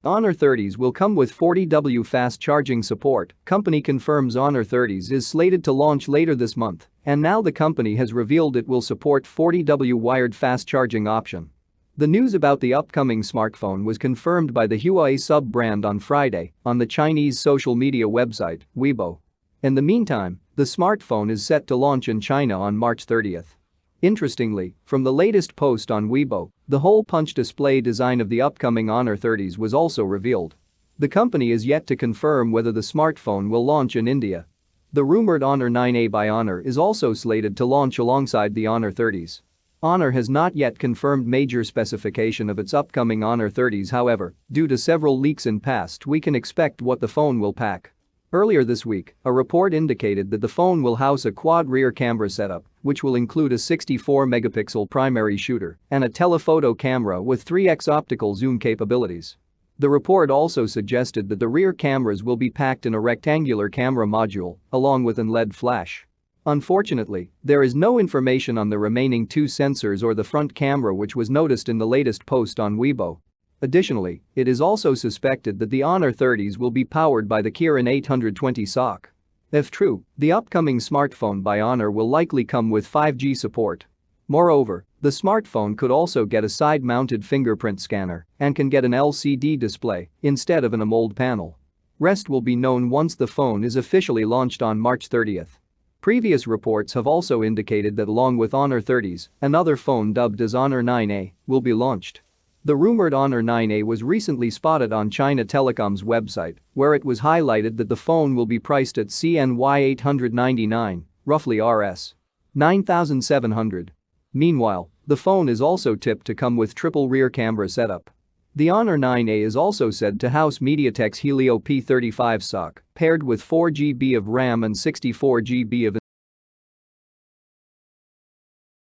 Honor 30s will come with 40W fast charging support. Company confirms Honor 30s is slated to launch later this month, and now the company has revealed it will support 40W wired fast charging option. The news about the upcoming smartphone was confirmed by the Huawei sub-brand on Friday on the Chinese social media website, Weibo. In the meantime, the smartphone is set to launch in China on March 30th. Interestingly, from the latest post on Weibo, the hole punch display design of the upcoming Honor 30s was also revealed. The company is yet to confirm whether the smartphone will launch in India. The rumored Honor 9A by Honor is also slated to launch alongside the Honor 30s. Honor has not yet confirmed major specification of its upcoming Honor 30s, however, due to several leaks in past, we can expect what the phone will pack. Earlier this week, a report indicated that the phone will house a quad rear camera setup, which will include a 64-megapixel primary shooter and a telephoto camera with 3x optical zoom capabilities. The report also suggested that the rear cameras will be packed in a rectangular camera module, along with an LED flash. Unfortunately, there is no information on the remaining two sensors or the front camera, which was noticed in the latest post on Weibo. Additionally, it is also suspected that the Honor 30s will be powered by the Kirin 820 SoC. If true, the upcoming smartphone by Honor will likely come with 5G support. Moreover, the smartphone could also get a side-mounted fingerprint scanner and can get an LCD display instead of an AMOLED panel. Rest will be known once the phone is officially launched on March 30th. Previous reports have also indicated that along with Honor 30s, another phone dubbed as Honor 9A will be launched. The rumored Honor 9A was recently spotted on China Telecom's website, where it was highlighted that the phone will be priced at CNY 899, roughly Rs. 9,700. Meanwhile, the phone is also tipped to come with triple rear camera setup. The Honor 9A is also said to house MediaTek's Helio P35 SoC, paired with 4GB of RAM and 64GB of